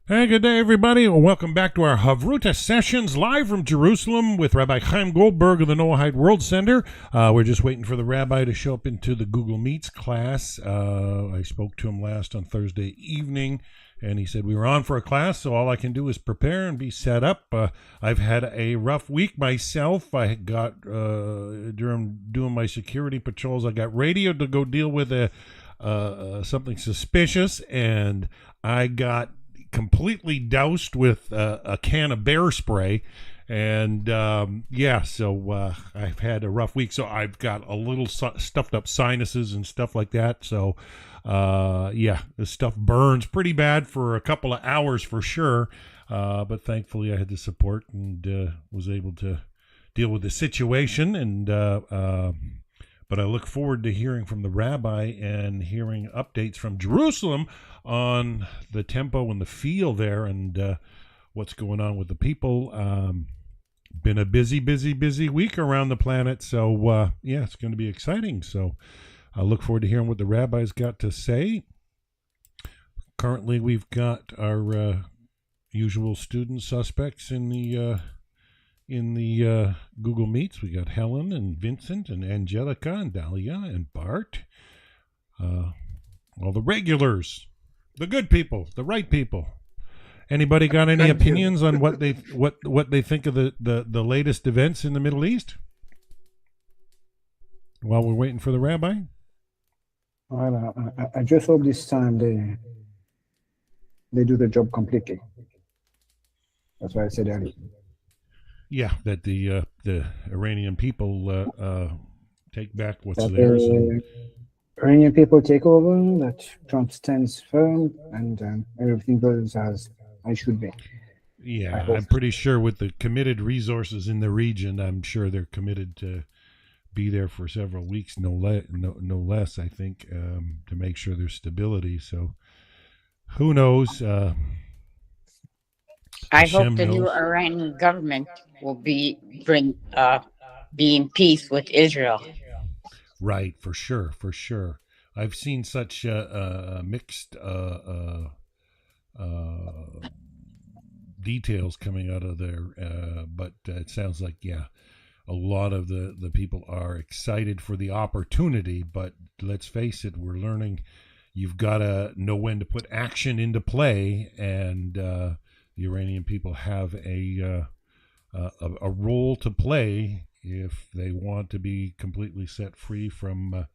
Hey, good day, everybody. Welcome back to our Chavruta sessions live from Jerusalem with Rabbi Chaim Goldberg of the Noahide World Center. We're just waiting for the rabbi to show up into the Google Meets class. I spoke to him last on Thursday evening, and he said we were on for a class, so all I can do is prepare and be set up. I've had a rough week myself. I got, during doing my security patrols, I got radioed to go deal with something suspicious, and I got completely doused with a can of bear spray, and so I've had a rough week. So I've got a little stuffed up sinuses and stuff like that. So this stuff burns pretty bad for a couple of hours for sure, but thankfully I had the support and was able to deal with the situation. And but I look forward to hearing from the rabbi and hearing updates from Jerusalem on the tempo and the feel there, and what's going on with the people. Been a busy week around the planet, so it's going to be exciting. So I look forward to hearing what the rabbi's got to say. Currently, we've got our usual student suspects in the Google Meets. We got Helen and Vincent and Angelica and Dahlia and Bart. All the regulars. The good people, the right people. Anybody got any opinions on what they think of the latest events in the Middle East? While we're waiting for the rabbi. Well, I just hope this time they do the job completely. That's why I said earlier. Yeah, that the Iranian people take back what's theirs. Iranian people take over, that Trump stands firm, and everything goes as I should be. Yeah, I'm pretty sure with the committed resources in the region, I'm sure they're committed to be there for several weeks, no less, I think, to make sure there's stability. So who knows? I hope the new Iranian government will be in peace with Israel. Right, for sure. I've seen such mixed details coming out of there, but it sounds like, a lot of the people are excited for the opportunity, but let's face it, we're learning you've got to know when to put action into play, and the Iranian people have a role to play if they want to be completely set free from...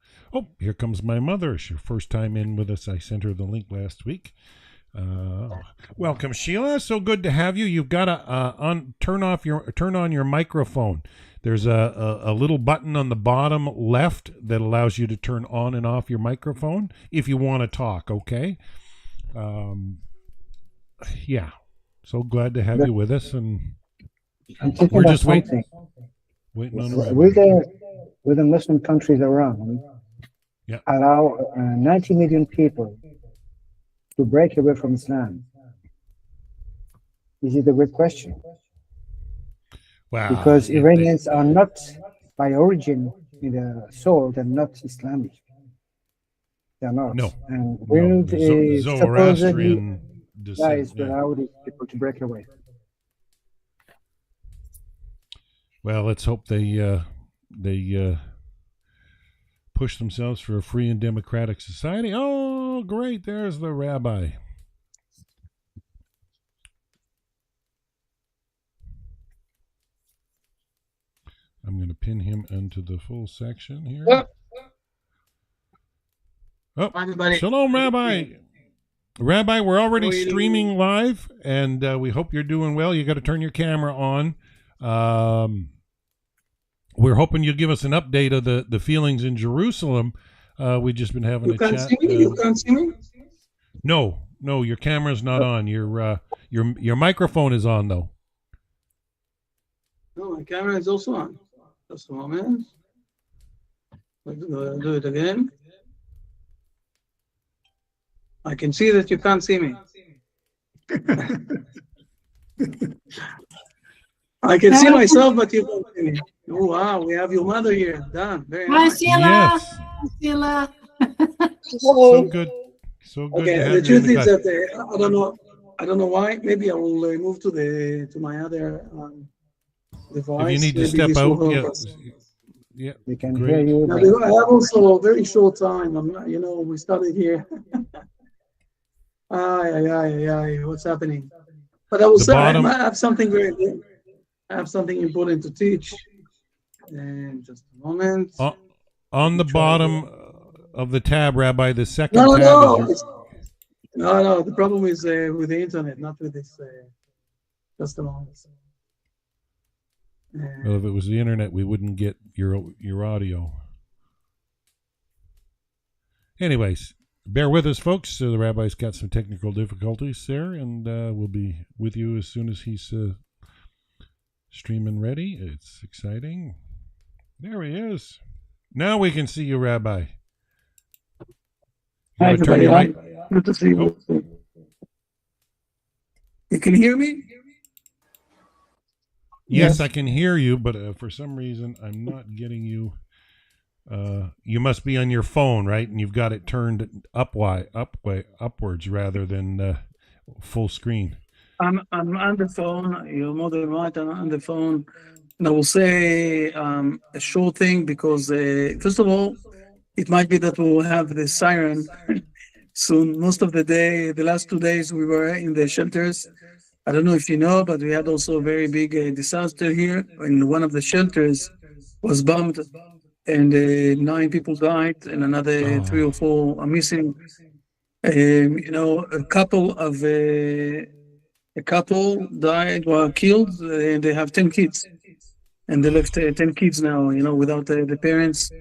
here comes my mother. It's her first time in with us. I sent her the link last week. Welcome, Sheila. So good to have you. You've got to turn on your microphone. There's a little button on the bottom left that allows you to turn on and off your microphone if you want to talk, okay? So glad to have you with us, and we're just waiting on with the Muslim countries around, allow 90 million people to break away from Islam. Is it a good question? Wow. Because Iranians are not, by origin, in the soul, they're not Islamic. They're not. No. And will Zoroastrian guys allow these people to break away? Well, let's hope they push themselves for a free and democratic society. Oh, great. There's the rabbi. I'm going to pin him into the full section here. Everybody. Shalom, Rabbi. Rabbi, we're already streaming live, and we hope you're doing well. You got to turn your camera on. We're hoping you'll give us an update of the feelings in Jerusalem. We've just been having a chat. You can't see me? No, your camera's not on. Your microphone is on, though. No, my camera is also on. Just a moment. Do it again. I can see that you can't see me. I can see myself, but you can't see me. Oh, wow, we have your mother here. Done. Very nice. Yes. Sheila. So good. So good. Okay, the truth is that I I don't know why. Maybe I will move to my other device. If you need to Maybe step this will out, help yeah, us. yeah, We can great. hear you. Now, But I have also a very short time. We started here. What's happening? But I will The say I bottom, have something I have something important to teach. And just a moment. on the Try bottom of the tab, Rabbi, the second No, tab is no, your. no. The problem is with the internet, not with this. Just a moment. Well, if it was the internet, we wouldn't get your audio. Anyways, bear with us, folks. The Rabbi's got some technical difficulties there, and we'll be with you as soon as he's streaming ready. It's exciting. There he is. Now we can see you, Rabbi. You Hi, turn your mic. Good to see you. Oh. You can hear me? Yes, I can hear you, but for some reason I'm not getting you. You must be on your phone, right? And you've got it turned upwards rather than full screen. I'm on the phone. You're more than right. I'm on the phone. And I will say a short thing because, first of all, it might be that we'll have the siren soon. Most of the day, the last 2 days, we were in the shelters. I don't know if you know, but we had also a very big disaster here. And one of the shelters was bombed, and 9 people died, and another 3 or 4 are missing. A couple died, were killed, and they have 10 kids. And they left 10 kids now, without the parents.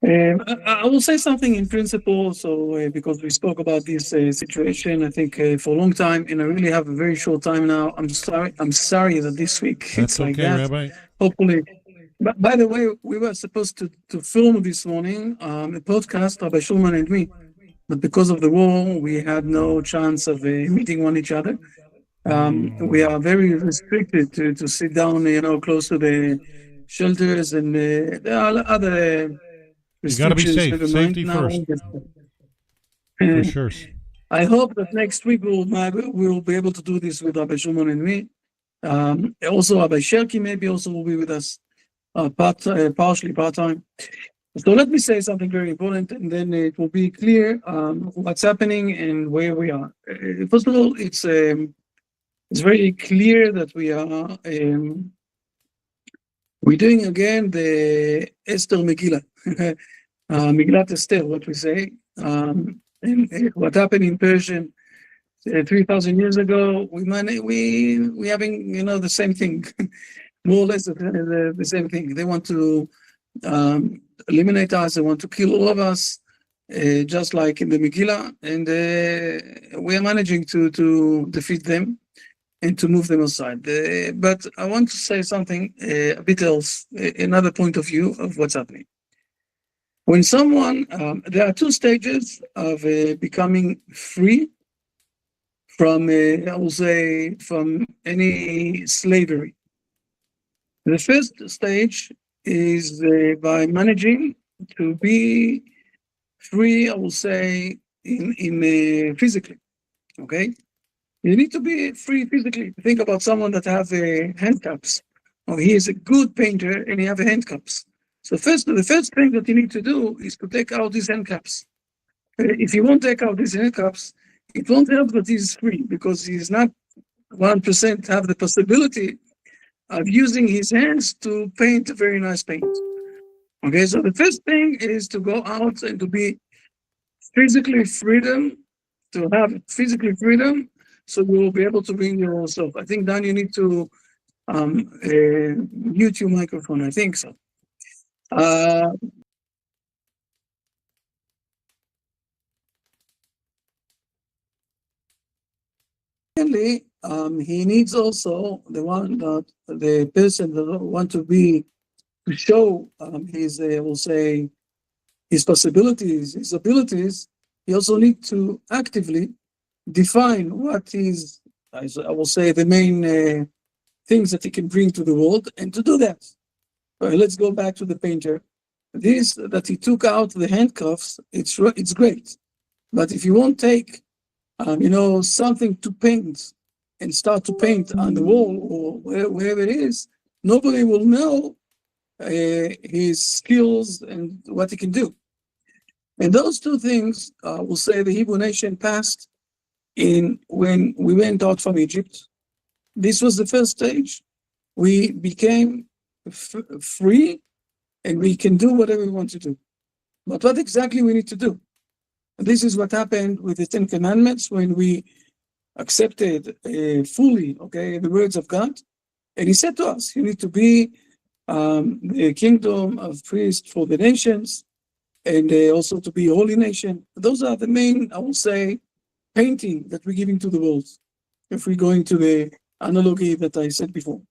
I will say something in principle, so because we spoke about this situation, I think for a long time, and I really have a very short time now. I'm sorry that this week That's it's like okay, that. Rabbi. Hopefully. But by the way, we were supposed to film this morning a podcast, Rabbi Shulman and me. But because of the war, we had no chance of meeting each other. We are very restricted to sit down, close to the shelters, and there are other You got to be restrictions. safe. Never Safety mind. first. For sure. I hope that next week we'll be able to do this with Rabbi Shulman and me. Also, Rabbi Sherki maybe also will be with us, partially part-time. So let me say something very important, and then it will be clear what's happening and where we are. First of all, it's very clear that we're doing again the Esther Megillah, Megillat Esther, what we say. And what happened in Persian 3,000 years ago, we having the same thing, more or less the same thing. They want to eliminate us. They want to kill all of us, just like in the Megillah, and we are managing to defeat them and to move them aside. But I want to say something a bit else, another point of view of what's happening. When someone, there are 2 stages of becoming free from, I will say, from any slavery. The first stage is by managing to be free, I will say, in physically, okay? You need to be free physically. Think about someone that have handcuffs, or he is a good painter and he have handcuffs. So the first thing that you need to do is to take out these handcuffs. If you won't take out these handcuffs, it won't help that he's free, because he's not 1% have the possibility of using his hands to paint a very nice paint. Okay, so the first thing is to go out and to be physically freedom, to have physically freedom, so you will be able to bring yourself. I think, Dan, you need to mute your microphone. I think so. Secondly, he needs also the person that want to show his, we'll say, his possibilities, his abilities. He also needs to actively define what is, I will say, the main things that he can bring to the world, and to do that. Let's go back to the painter. This that he took out the handcuffs, it's great. But if you won't take something to paint and start to paint on the wall or wherever it is, nobody will know his skills and what he can do. And those two things, will say the Hebrew nation passed when we went out from Egypt. This was the first stage. We became free and we can do whatever we want to do. But what exactly we need to do? And this is what happened with the Ten Commandments when we accepted fully, the words of God. And he said to us, you need to be a kingdom of priests for the nations, and also to be a holy nation. Those are the main, I will say, painting that we're giving to the world, if we're going to the analogy that I said before.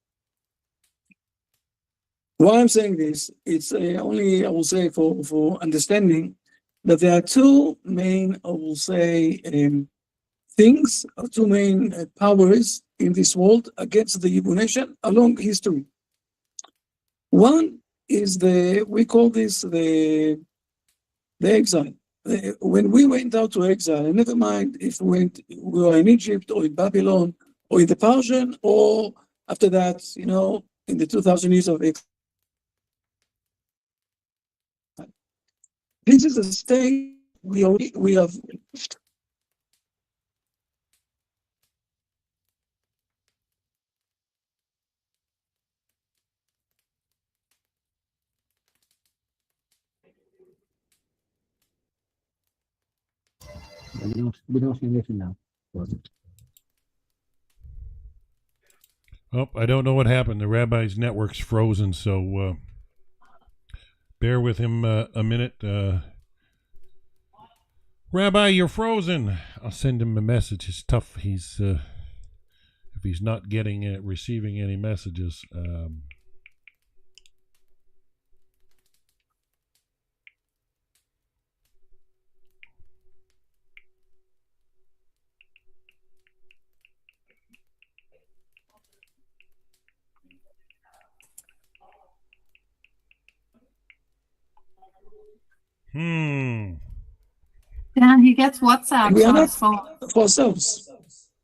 Why I'm saying this, it's only, I will say, for understanding that there are two main, I will say, things, or two main powers in this world against the Hebrew nation along history. One is we call this the exile. When we went out to exile, and never mind if we were in Egypt or in Babylon or in the Persian, or after that, in the 2,000 years of exile. This is a state we have. We don't see anything now. Oh, I don't know what happened. The rabbi's network's frozen, so bear with him a minute. Rabbi, you're frozen. I'll send him a message. It's tough. He's if he's not receiving any messages. Yeah, he gets WhatsApp. We are on not his phone. for ourselves.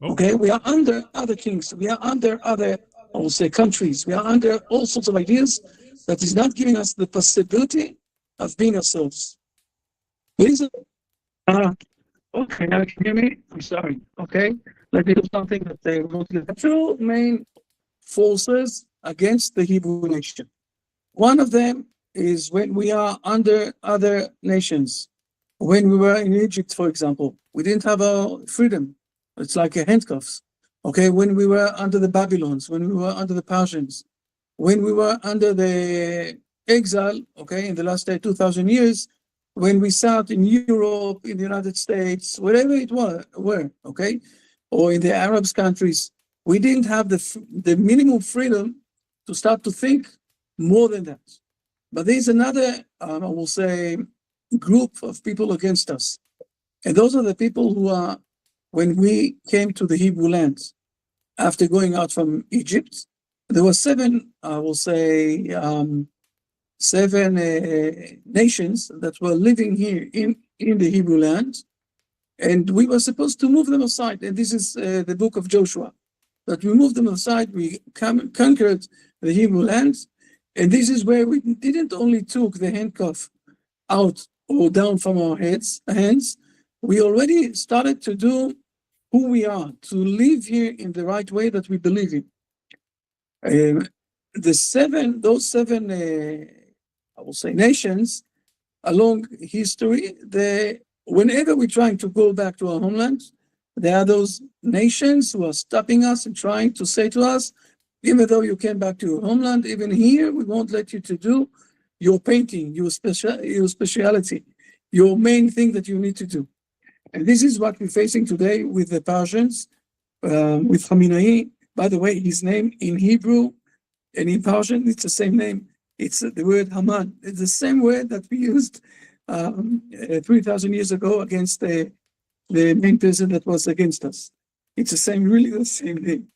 Okay, we are under other kings. We are under other, I will say, countries. We are under all sorts of ideas that is not giving us the possibility of being ourselves. Okay, now you can hear me? I'm sorry. Okay, let me do something that they wrote. The two main forces against the Hebrew nation. One of them is when we are under other nations. When we were in Egypt, for example, we didn't have our freedom. It's like a handcuffs. Okay, when we were under the Babylons, when we were under the Persians, when we were under the exile, okay, in the last 2,000 years, when we sat in Europe, in the United States, wherever it were, okay, or in the Arab countries, we didn't have the minimum freedom to start to think more than that. But there's another, I will say, group of people against us. And those are the people who are, when we came to the Hebrew land, after going out from Egypt, there were seven, I will say, seven nations that were living here in the Hebrew land, and we were supposed to move them aside. And this is the book of Joshua, that we moved them aside, we conquered the Hebrew land, and this is where we didn't only took the handcuff out or down from our hands, we already started to do who we are, to live here in the right way that we believe in. Those seven, I will say, nations along history, whenever we're trying to go back to our homeland, there are those nations who are stopping us and trying to say to us, even though you came back to your homeland, even here, we won't let you to do your painting, your speciality, your main thing that you need to do. And this is what we're facing today with the Persians, with Khamenei. By the way, his name in Hebrew and in Persian, it's the same name. It's the word Haman. It's the same word that we used 3,000 years ago against the main person that was against us. It's really the same name.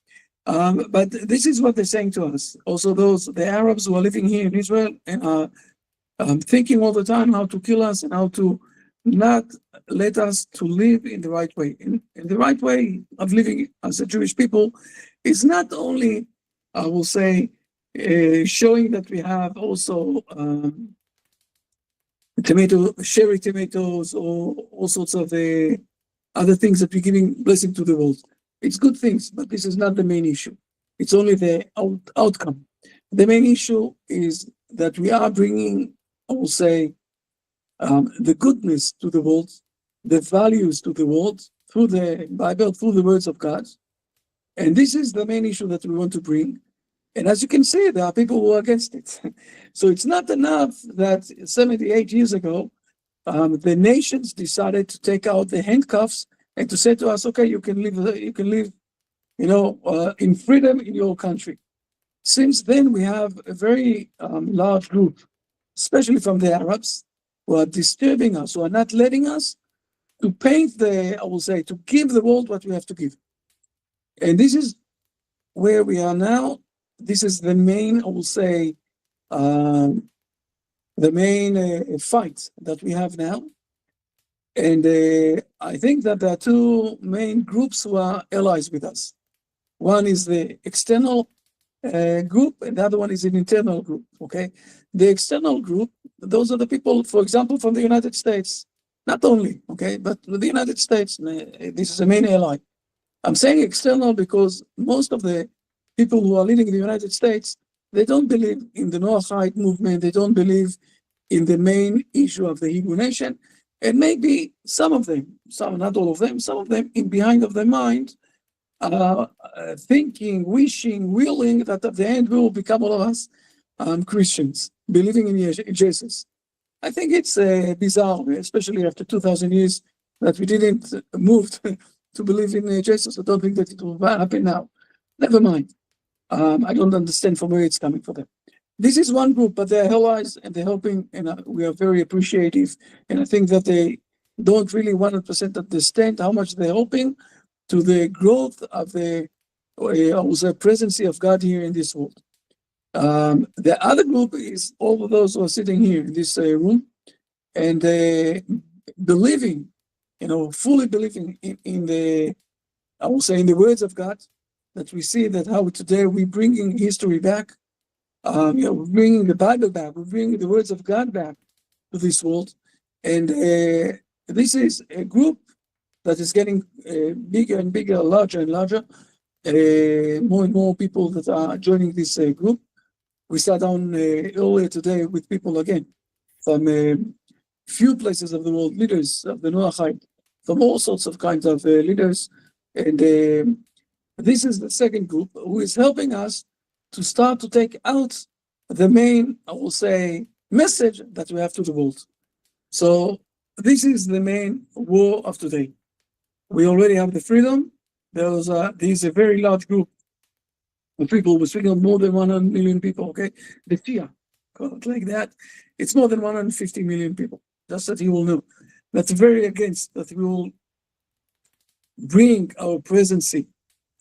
But this is what they're saying to us. Also, the Arabs who are living here in Israel and are thinking all the time how to kill us and how to not let us to live in the right way. In the right way of living as a Jewish people is not only, I will say, showing that we have also cherry tomatoes, or all sorts of other things that we're giving blessing to the world. It's good things, but this is not the main issue. It's only the outcome. The main issue is that we are bringing, I will say, the goodness to the world, the values to the world through the Bible, through the words of God. And this is the main issue that we want to bring. And as you can see, there are people who are against it. So it's not enough that 78 years ago, the nations decided to take out the handcuffs and to say to us, okay, you can live, in freedom in your country. Since then, we have a very large group, especially from the Arabs, who are disturbing us, who are not letting us to paint to give the world what we have to give. And this is where we are now. This is the main, fight that we have now. And I think that there are two main groups who are allies with us. One is the external group, and the other one is an internal group, okay? The external group, those are the people, for example, from the United States, not only, okay, but the United States, this is a main ally. I'm saying external because most of the people who are living in the United States, they don't believe in the Noahide movement, they don't believe in the main issue of the Hebrew nation, and maybe some of them, not all of them, some of them in behind of their mind, thinking, wishing, willing that at the end we will become all of us Christians, believing in Jesus. I think it's bizarre, especially after 2,000 years that we didn't move to believe in Jesus. I don't think that it will happen now. Never mind. I don't understand from where it's coming for them. This is one group, but they're allies and they're helping, and we are very appreciative. And I think that they don't really 100% understand how much they're helping to the growth of the presence of God here in this world. The other group is all of those who are sitting here in this room and believing, fully believing in the words of God, that we see that how today we're bringing history back, we're bringing the Bible back, we're bringing the words of God back to this world. And this is a group that is getting bigger and bigger, larger and larger. More and more people that are joining this group. We sat down earlier today with people again from a few places of the world, leaders of the Noahide, from all sorts of kinds of leaders. And this is the second group who is helping us to start to take out the main, message that we have to the world. So this is the main war of today. We already have the freedom. There's a very large group of people. We're speaking of more than 100 million people, okay? The Shia, call it like that. It's more than 150 million people. Just that you will know. That's very against that we will bring our presence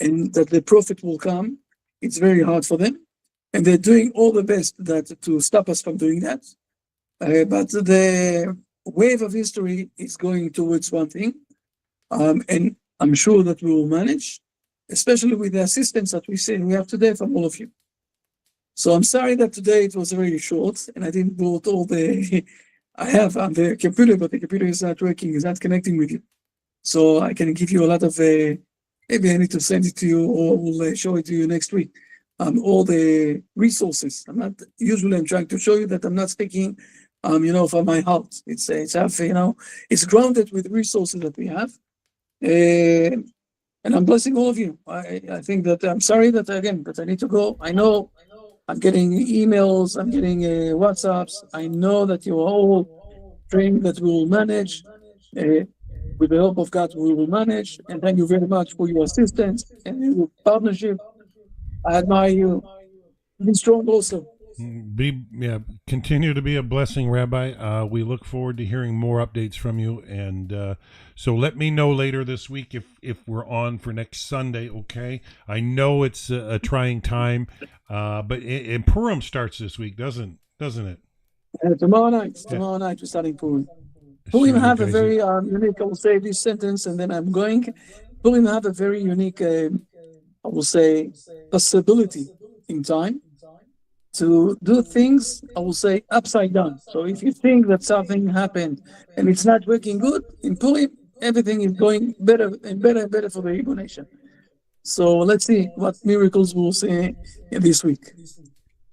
and that the prophet will come. It's very hard for them. And they're doing all the best to stop us from doing that. But the wave of history is going towards one thing. And I'm sure that we will manage, especially with the assistance that we have today from all of you. So I'm sorry that today it was really short and I didn't put all the I have on the computer, but the computer is not working, is not connecting with you. So I can give you a lot of, maybe I need to send it to you or we'll show it to you next week. All the resources. I'm trying to show you that I'm not speaking, from my heart. It's it's grounded with resources that we have. And I'm blessing all of you. I think that I'm sorry that I need to go. I know I'm getting emails, I'm getting WhatsApps. I know that you are all praying that we will manage. With the help of God, we will manage. And thank you very much for your assistance and your partnership. I admire you. Be strong also. Continue to be a blessing, Rabbi. We look forward to hearing more updates from you, and so let me know later this week if we're on for next Sunday. Okay, I know it's a trying time, but Purim starts this week, doesn't it? Tomorrow night we're starting Purim. Purim Sure, have a Jay-Z. very unique, I will say this sentence and then I'm going. Purim have a very unique, I will say, possibility in time to do things, I will say, upside down. So if you think that something happened and it's not working good, in Purim, everything is going better and better and better for the Hebrew nation. So let's see what miracles we'll see in this week.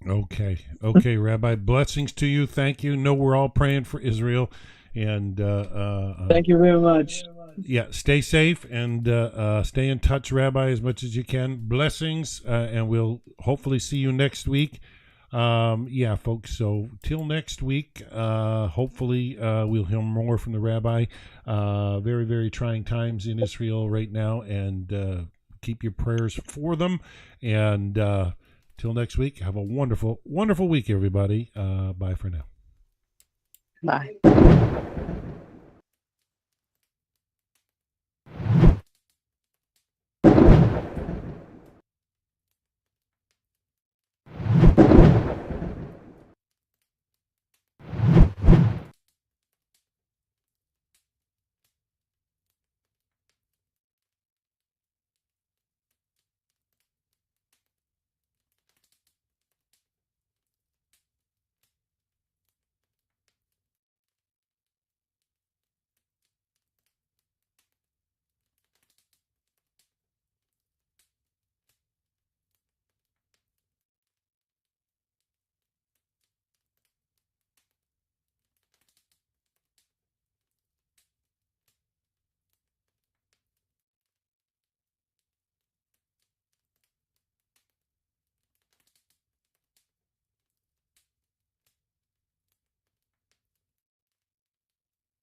Okay, Rabbi. Blessings to you. Thank you. Know we're all praying for Israel, and Thank you very much. Yeah, stay safe and stay in touch, Rabbi, as much as you can. Blessings, and we'll hopefully see you next week. Yeah, folks. So till next week, hopefully we'll hear more from the Rabbi. Very, very trying times in Israel right now, and keep your prayers for them. And till next week, have a wonderful, wonderful week, everybody. Bye for now. Bye.